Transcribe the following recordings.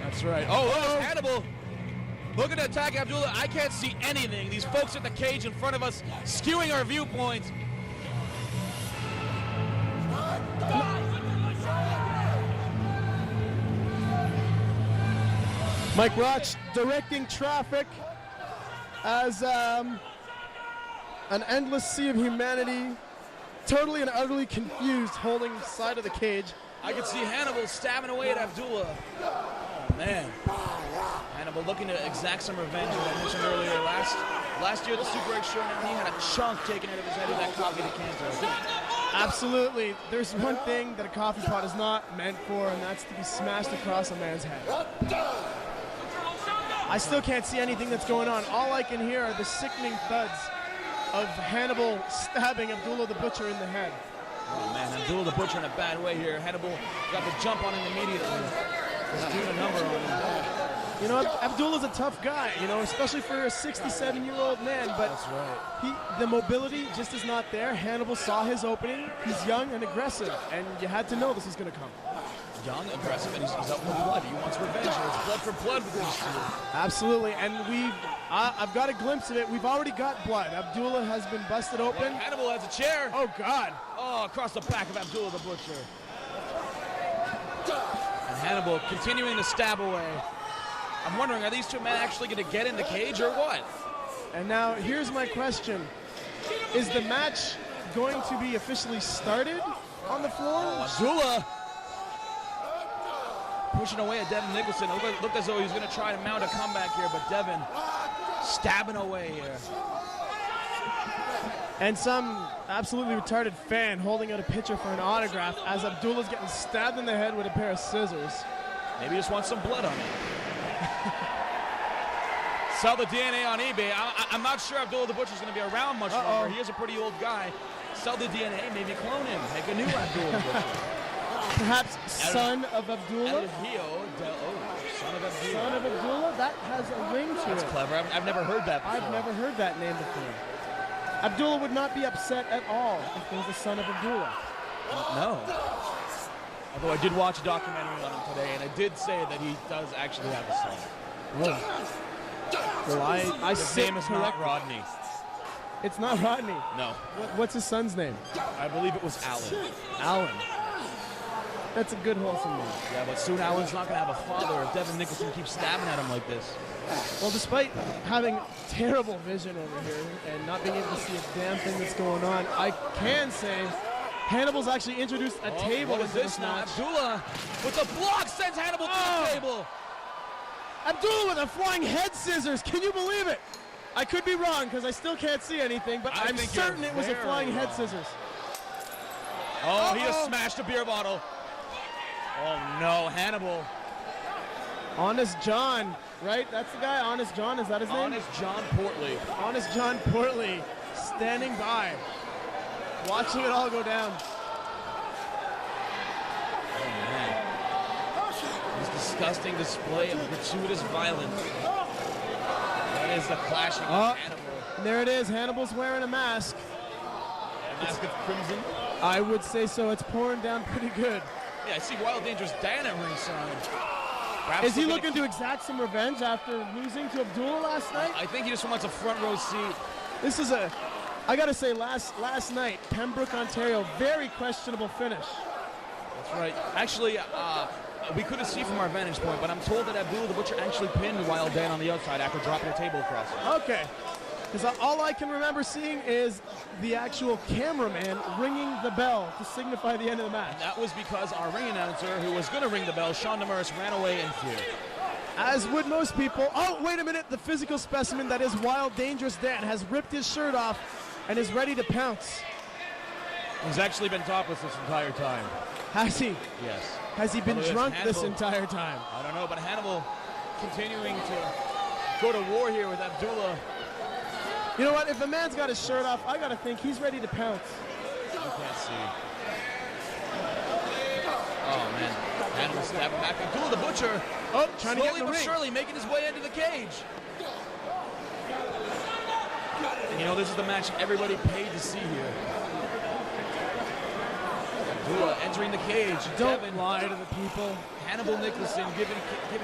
That's right. Oh, Hannibal looking to attack Abdullah. I can't see anything. These folks at the cage in front of us skewing our viewpoints. Mike Roch directing traffic as an endless sea of humanity, totally and utterly confused, holding the side of the cage. I could see Hannibal stabbing away at Abdullah. Oh, man. Hannibal looking to exact some revenge, as I mentioned earlier. Last year at the Super X Showdown, he had a chunk taken out of his head with that coffee decanter. Absolutely. There's one thing that a coffee pot is not meant for, and that's to be smashed across a man's head. I still can't see anything that's going on. All I can hear are the sickening thuds of Hannibal stabbing Abdullah the Butcher in the head. Oh man, Abdullah the Butcher in a bad way here. Hannibal got the jump on him immediately. Just doing a number on him. You know, Abdullah's a tough guy, you know, especially for a 67-year-old man, but that's right. The mobility just is not there. Hannibal saw his opening. He's young and aggressive, and you had to know this was going to come. Young, aggressive, and he's out for blood. He wants revenge. It's blood for blood with these two. Absolutely, and I've got a glimpse of it. We've already got blood. Abdullah has been busted open. Look, Hannibal has a chair. Oh, God. Oh, across the back of Abdullah the Butcher. And Hannibal continuing to stab away. I'm wondering, are these two men actually going to get in the cage or what? And now, here's my question. Is the match going to be officially started on the floor? Oh, Abdullah pushing away at Devin Nicholson. It looked as though he was going to try to mount a comeback here, but Devin stabbing away here. And some absolutely retarded fan holding out a picture for an autograph as Abdullah's getting stabbed in the head with a pair of scissors. Maybe he just wants some blood on it. Sell the DNA on eBay. I'm not sure Abdullah the Butcher's going to be around much longer. He is a pretty old guy. Sell the DNA, maybe clone him. Make a new Abdullah the Butcher. Perhaps son of Abdullah? Son of Abdullah. Son of Abdullah? That has a ring to it. That's clever. I've never heard that before. I've never heard that name before. Abdullah would not be upset at all if he was the son of Abdullah. No. Although I did watch a documentary on him today, and it did say that he does actually have a son. Oh. Well, his name is not Rodney. It's not Rodney? No. What's his son's name? I believe it was Alan. Alan. That's a good, wholesome name. Yeah, but soon Alan's not going to have a father if Devin Nicholson keeps stabbing at him like this. Well, despite having terrible vision over here and not being able to see a damn thing that's going on, I can say Hannibal's actually introduced a table into this match. Abdullah with the block sends Hannibal to the table. Abdullah with a flying head scissors. Can you believe it? I could be wrong because I still can't see anything, but I'm certain it was a flying head scissors. Oh, he just smashed a beer bottle. Oh no, Hannibal. Honest John, right? That's the guy, Honest John, is that his name? Honest John Portley. Honest John Portley, standing by, watching it all go down. Oh man. This disgusting display of gratuitous violence. That is the clashing of Hannibal. And there it is, Hannibal's wearing a mask. A mask of crimson? I would say so, it's pouring down pretty good. Yeah, I see Wild Dangerous Dan at ringside. Perhaps is he looking to exact some revenge after losing to Abdullah last night? I think he just wants a front row seat. This is I gotta say, last night, Pembroke, Ontario, very questionable finish. That's right. Actually, we couldn't see from our vantage point, but I'm told that Abdullah the Butcher actually pinned Wild Dan on the outside after dropping a table across it. Okay. Because all I can remember seeing is the actual cameraman ringing the bell to signify the end of the match. And that was because our ring announcer, who was going to ring the bell, Sean Demers, ran away in fear. As would most people. Oh, wait a minute. The physical specimen that is Wild Dangerous Dan has ripped his shirt off and is ready to pounce. He's actually been topless this entire time. Has he? Yes. Has he been drunk this entire time? I don't know, but Hannibal continuing to go to war here with Abdullah. You know what? If a man's got his shirt off, I got to think he's ready to pounce. You can't see. Oh, man. Hannibal stabbing back. Abdullah the Butcher. Oh, trying to get in the but ring. surely making his way into the cage. And you know, this is the match everybody paid to see here. Abdullah entering the cage. Don't lie to the people. Hannibal Nicholson giving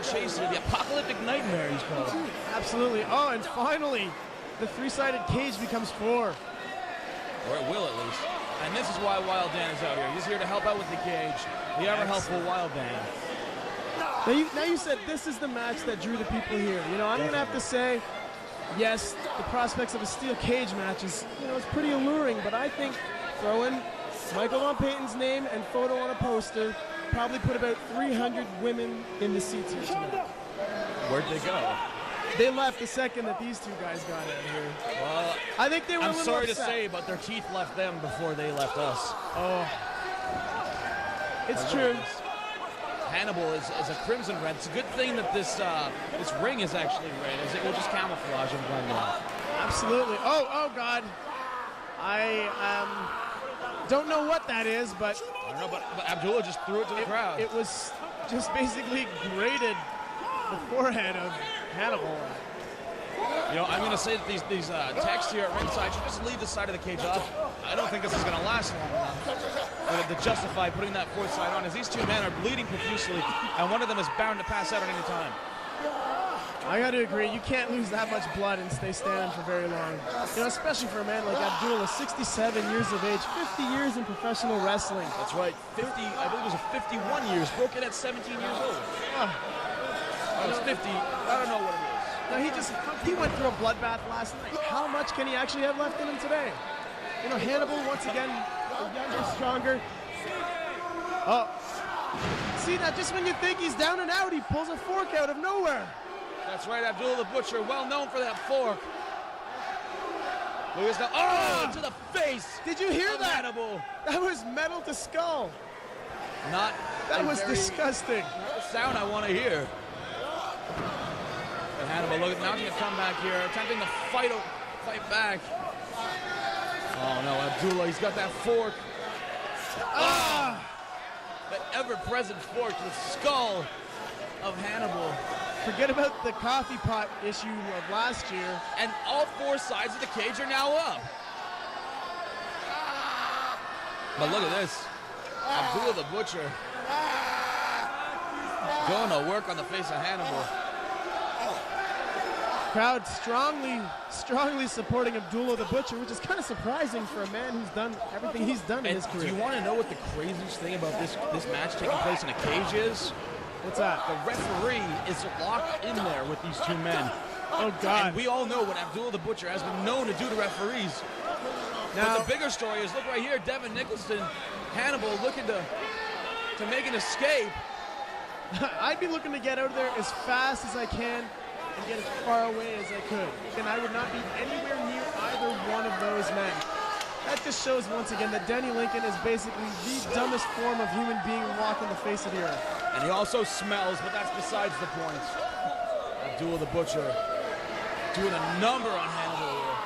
chase here. The apocalyptic nightmare, he's called. Absolutely. Oh, and finally, the three-sided cage becomes 4. Or it will, at least. And this is why Wild Dan is out here. He's here to help out with the cage. The ever-helpful Wild Dan. Now you said this is the match that drew the people here. You know, I'm going to have to say, yes, the prospects of a steel cage match is, you know, it's pretty alluring, but I think throwing Michael Von Payton's name and photo on a poster probably put about 300 women in the seats here tonight. Where'd they go? They left the second that these two guys got in here. Well, I think they were I'm a little sorry upset. to say, but their teeth left them before they left us. Oh. It's true. Hannibal is a crimson red. It's a good thing that this ring is actually red, as it will just camouflage and blend in. Absolutely. Oh God. I don't know what that is, but I don't know, but Abdullah just threw it to the crowd. It was just basically grated the forehead of Hannibal. You know, I'm going to say that these techs here at ringside should just leave this side of the cage off. I don't think this is going to last long enough to justify putting that fourth side on, as these two men are bleeding profusely, and one of them is bound to pass out at any time. I got to agree, you can't lose that much blood and stay standing for very long. You know, especially for a man like Abdullah, 67 years of age, 50 years in professional wrestling. That's right, 50, I believe it was 51 years, broke it at 17 years old. Oh, it's 50, I don't know what it is. Now he went through a bloodbath last night. How much can he actually have left in him today? You know, Hannibal, once again, younger, stronger. Oh, see that just when you think he's down and out, he pulls a fork out of nowhere. That's right, Abdullah the Butcher, well known for that fork. Look at this, oh, to the face. Did you hear that? Hannibal. That was metal to skull. That was disgusting. Not the sound I want to hear. And Hannibal, look, now he's going to come back here, attempting to fight back. Oh no, Abdullah, he's got that fork. That ever-present fork to the skull of Hannibal. Forget about the coffee pot issue of last year. And all 4 sides of the cage are now up. But look at this. Abdullah the Butcher going to work on the face of Hannibal. Crowd strongly supporting Abdullah the Butcher, which is kind of surprising for a man who's done everything he's done in his career. Do you want to know what the craziest thing about this match taking place in a cage is? What's that? The referee is locked in there with these two men. Oh, God. And we all know what Abdullah the Butcher has been known to do to referees. Now, but the bigger story is, look right here, Devin Nicholson, Hannibal looking to make an escape. I'd be looking to get out of there as fast as I can and get as far away as I could. And I would not be anywhere near either one of those men. That just shows once again that Denny Lincoln is basically the dumbest form of human being walking the face of the earth. And he also smells, but that's besides the point. Abdullah the Butcher doing a number on Hannibal here.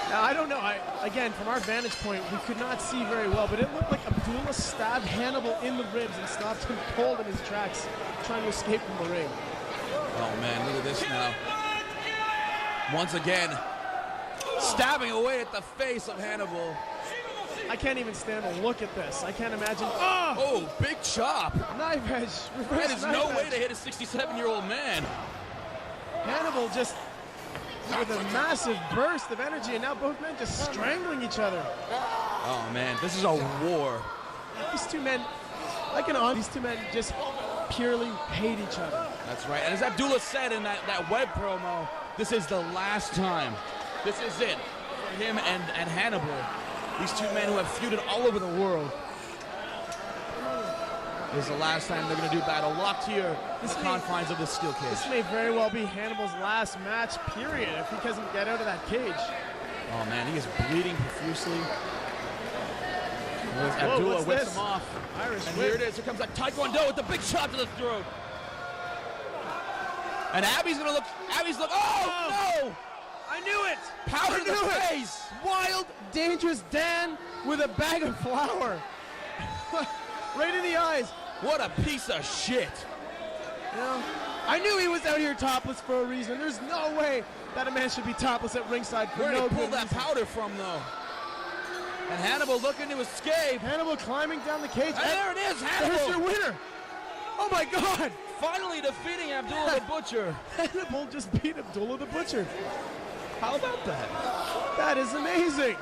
Now, I don't know. Again, from our vantage point, we could not see very well, but it looked like Abdullah stabbed Hannibal in the ribs and stopped him cold in his tracks, trying to escape from the ring. Oh, man, look at this now. Once again, stabbing away at the face of Hannibal. I can't even stand to look at this. I can't imagine. Oh, big chop. Knife edge. That is no way to hit a 67-year-old man. Hannibal just with a massive burst of energy, and now both men just strangling each other. Oh, man, this is a war. These two men, these two men just purely hate each other. That's right. And as Abdullah said in that web promo, this is the last time. This is it for him and Hannibal. These two men who have feuded all over the world. This is the last time they're going to do battle, locked here in the confines of this steel cage. This may very well be Hannibal's last match, period, if he doesn't get out of that cage. Oh, man, he is bleeding profusely. Abdullah whips him off. Irish and whip. here it is. Here comes that Taekwondo with the big shot to the throat. And Abby's going to look. Oh, no! I knew it! Powder to the face! Wild, dangerous Dan with a bag of flour. Right in the eyes. What a piece of shit. You know, I knew he was out here topless for a reason. There's no way that a man should be topless at ringside for Where did no he pull good that reason. powder from, though? And Hannibal looking to escape. Hannibal climbing down the cage. And there it is, Hannibal. There's your winner. Oh my God. Finally defeating Abdullah the Butcher. Hannibal just beat Abdullah the Butcher. How about that? That is amazing.